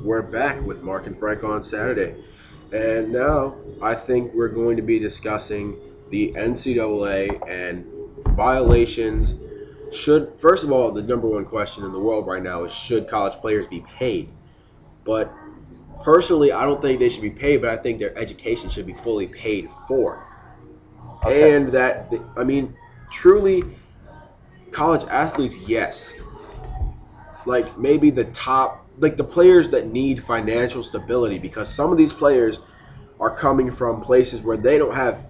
we're back with Mark and Frank on Saturday. And now I think we're going to be discussing the NCAA and violations. First of all, the number one question in the world right now is should college players be paid? But personally, I don't think they should be paid, but I think their education should be fully paid for. Okay. And truly, college athletes, yes. Like maybe the top, like the players that need financial stability, because some of these players are coming from places where they don't have,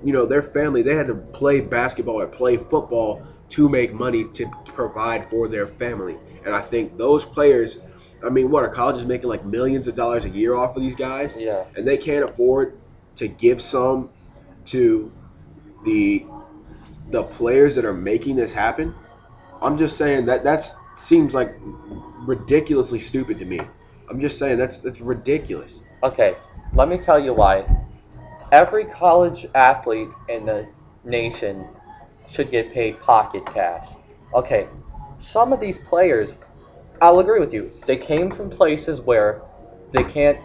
their family, they had to play basketball or play football to make money to provide for their family. And I think those players, what are colleges making like millions of dollars a year off of these guys? Yeah. And they can't afford to give some to the players that are making this happen. I'm just saying that seems like ridiculously stupid to me. I'm just saying that's ridiculous. Okay, let me tell you why. Every college athlete in the nation should get paid pocket cash. Okay, some of these players, I'll agree with you. They came from places where they can't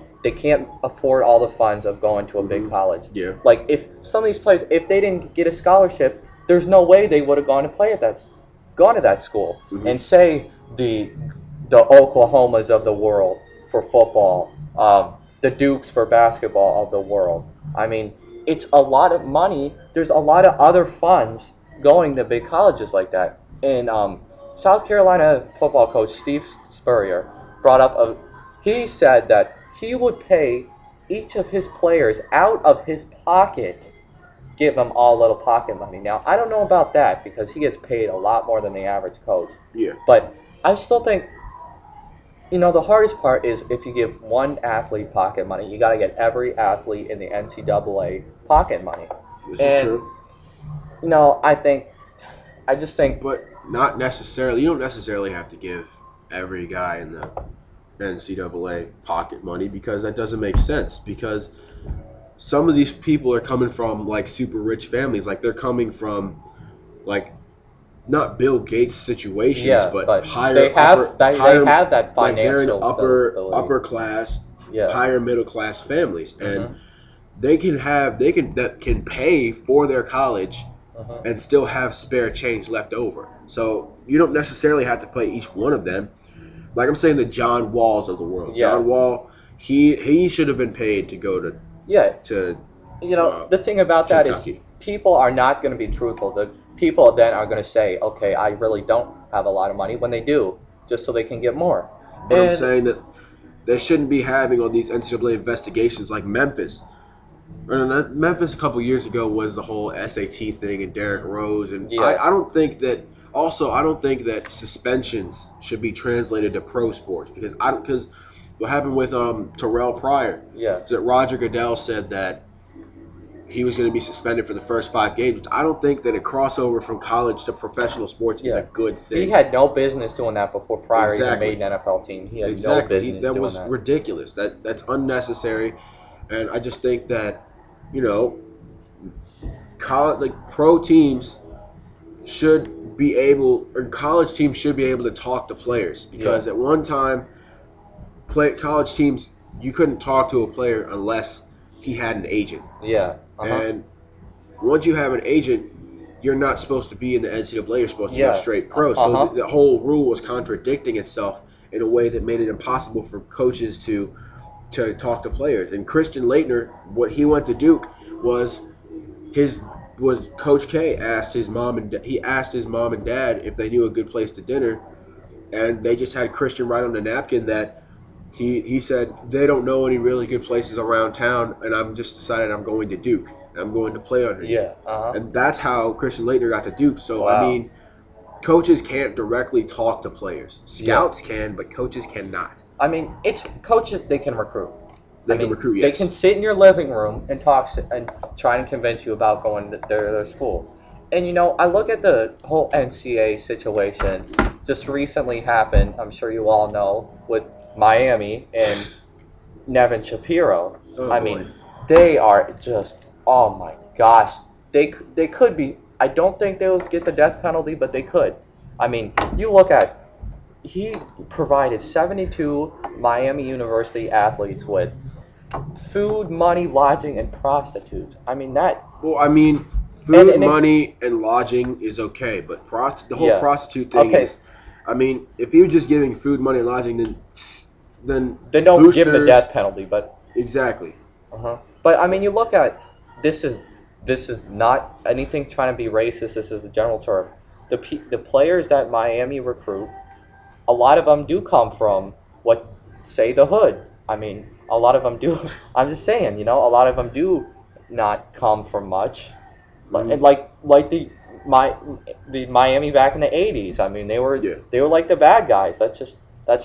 afford all the funds of going to a big college. Yeah. Like if some of these players, if they didn't get a scholarship, there's no way they would have gone to that school. Mm-hmm. And say the Oklahomas of the world for football, the Dukes for basketball of the world. It's a lot of money. There's a lot of other funds going to big colleges like that. And South Carolina football coach Steve Spurrier brought up he said that he would pay each of his players out of his pocket, give them all a little pocket money. Now, I don't know about that because he gets paid a lot more than the average coach. Yeah. But I still think, the hardest part is if you give one athlete pocket money, you got to get every athlete in the NCAA pocket money. This is true. I just think. But not necessarily. You don't necessarily have to give every guy in the NCAA pocket money because that doesn't make sense. Because some of these people are coming from like super rich families. Like they're coming from like not Bill Gates situations, but higher. They have that financial like upper class, higher middle class families, and they can pay for their college and still have spare change left over. So you don't necessarily have to pay each one of them. Like I'm saying, the John Walls of the world. Yeah. John Wall, he should have been paid to go to. Yeah. To. The thing about that is people are not going to be truthful. The people then are going to say, okay, I really don't have a lot of money when they do, just so they can get more. But I'm saying that they shouldn't be having all these NCAA investigations like Memphis. And Memphis a couple years ago was the whole SAT thing and Derrick Rose. And I don't think that suspensions should be translated to pro sports because what happened with Terrell Pryor. Yeah. That Roger Goodell said that he was going to be suspended for the first 5 games. I don't think that a crossover from college to professional sports is a good thing. He had no business doing that before Pryor even made an NFL team. He had no business doing that. That was ridiculous. That's unnecessary. And I just think that, pro teams should be able, or college teams should be able to talk to players. Because at one time, college teams, you couldn't talk to a player unless he had an agent. Yeah. And once you have an agent, you're not supposed to be in the NCAA. You're supposed to go straight pro. So the whole rule was contradicting itself in a way that made it impossible for coaches to talk to players. And Christian Laettner, what he went to Duke was Coach K asked his mom and dad if they knew a good place to dinner, and they just had Christian write on the napkin that he said they don't know any really good places around town, and I'm just decided I'm going to Duke. I'm going to play under you. And that's how Christian Laettner got to Duke. So coaches can't directly talk to players. Scouts can, but coaches cannot. It's coaches they can recruit. They can recruit, yes. They can sit in your living room and talk and try and convince you about going to their school. And, I look at the whole NCAA situation just recently happened, I'm sure you all know, with Miami and Nevin Shapiro. Boy. They are just, oh my gosh. They could be, I don't think they'll get the death penalty, but they could. You look at he provided 72 Miami University athletes with food, money, lodging, and prostitutes. I mean that. Well, I mean, food, and money, and lodging is okay, but the whole Yeah. prostitute thing Okay. is, I mean, if he was just giving food, money, and lodging, then They don't give him the boosters- death penalty, but Exactly. But I mean, you look at this is not anything trying to be racist. This is a general term. The players that Miami recruit, a lot of them do come from say the hood. I mean, a lot of them do. I'm just saying, a lot of them do not come from much. Mhm. Like the Miami back in the '80s. I mean, they were like the bad guys. That's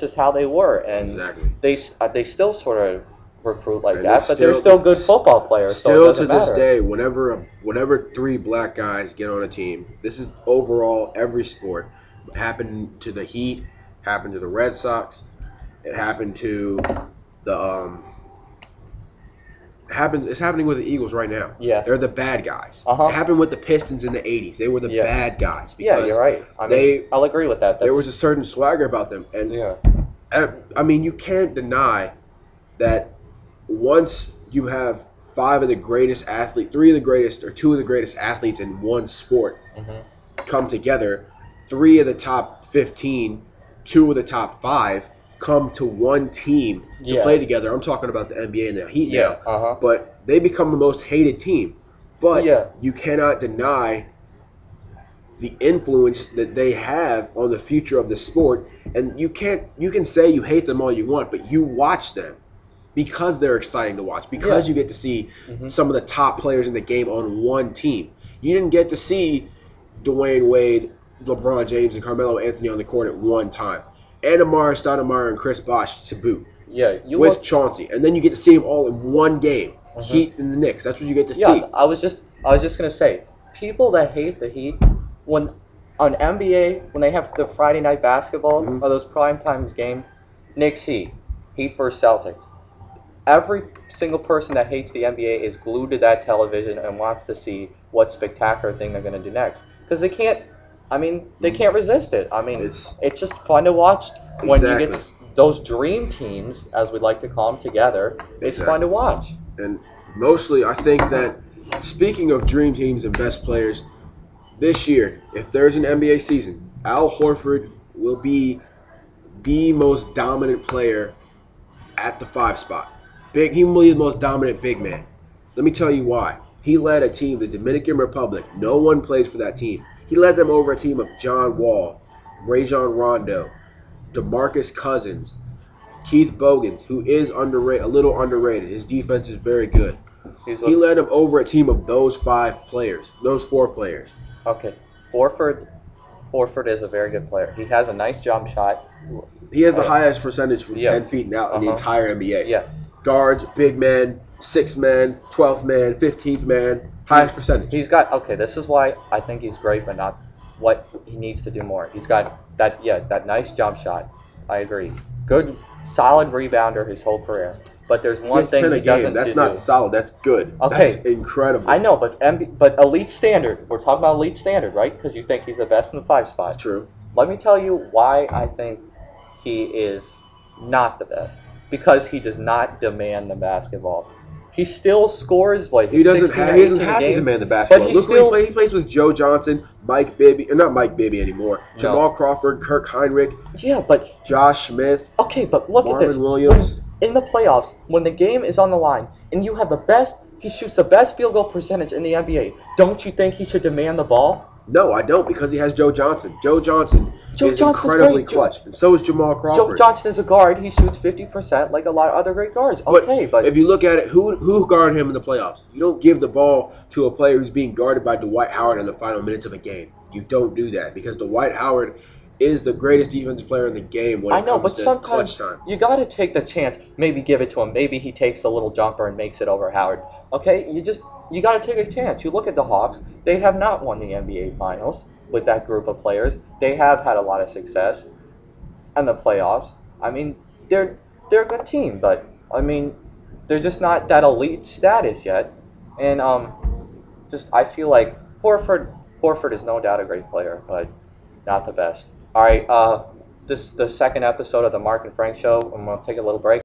just how they were, and Exactly. they still sort of recruit like And that, but they're still good football players. So it Still doesn't to this matter. day, whenever 3 black guys get on a team, this is overall every sport. It happened to the Heat, happened to the Red Sox, it happened to the it's happening with the Eagles right now. Yeah. They're the bad guys. Uh-huh. It happened with the Pistons in the 80s. They were the Yeah. bad guys. Yeah, because you're right. I mean, I'll agree with that. there was a certain swagger about them. And yeah. I mean, you can't deny that once you have 5 of the greatest athletes, 3 of the greatest, or 2 of the greatest athletes in one sport come together, 3 of the top 15, 2 of the top 5 come to one team to Yeah. play together. I'm talking about the NBA and the Heat Yeah. now. But they become the most hated team. But Yeah. you cannot deny the influence that they have on the future of the sport. And you can say you hate them all you want, but you watch them because they're exciting to watch, because you get to see some of the top players in the game on one team. You didn't get to see Dwayne Wade, LeBron James, and Carmelo Anthony on the court at one time, and Amara Stoudemire and Chris Bosh to boot, Yeah, with Chauncey, and then you get to see them all in one game. Heat and the Knicks. That's what you get to see. I was just gonna say, people that hate the Heat, when on NBA, when they have the Friday night basketball or those primetime games, Knicks Heat versus Celtics. Every single person that hates the NBA is glued to that television and wants to see what spectacular thing they're gonna do next, because they can't resist it. I mean, it's just fun to watch when you get those dream teams, as we like to call them, together. It's fun to watch. And mostly, I think that, speaking of dream teams and best players, this year, if there's an NBA season, Al Horford will be the most dominant player at the 5 spot. He will be the most dominant big man. Let me tell you why. He led a team, the Dominican Republic. No one played for that team. He led them over a team of John Wall, Rajon Rondo, DeMarcus Cousins, Keith Bogans, who is a little underrated. His defense is very good. He led them over a team of those 4 players. Okay, Horford is a very good player. He has a nice jump shot. He has the highest percentage from 10 feet and out in the entire NBA. Yeah. Guards, big men, 6th man, 12th man, 15th man, highest percentage. He's got, this is why I think he's great, but not what he needs to do more. He's got that nice jump shot. I agree. Good, solid rebounder his whole career. But there's one thing he doesn't do. That's not solid. That's good. Okay. That's incredible. I know, but elite standard. We're talking about elite standard, right? Because you think he's the best in the 5 spot. True. Let me tell you why I think he is not the best. Because he does not demand the basketball. He still scores He doesn't have to demand the basketball. Look, he plays with Joe Johnson, Mike Bibby, not Mike Bibby anymore. No. Jamal Crawford, Kirk Heinrich. Yeah, but Josh Smith. Okay, but look Marvin at this. Williams. In the playoffs, when the game is on the line, and you have he shoots the best field goal percentage in the NBA. Don't you think he should demand the ball? No, I don't, because he has Joe Johnson. Joe Johnson is incredibly clutch, and so is Jamal Crawford. Joe Johnson is a guard. He shoots 50% like a lot of other great guards. Okay, but if you look at it, who guarded him in the playoffs? You don't give the ball to a player who's being guarded by Dwight Howard in the final minutes of a game. You don't do that, because Dwight Howard is the greatest defensive player in the game when it comes to clutch time. You got to take the chance. Maybe give it to him. Maybe he takes a little jumper and makes it over Howard. Okay, you got to take a chance. You look at the Hawks. They have not won the NBA Finals with that group of players. They have had a lot of success in the playoffs. I mean, they're a good team, but I mean, they're just not that elite status yet. And I feel like Horford is no doubt a great player, but not the best. All right, this the second episode of the Mark and Frank Show. I'm gonna take a little break.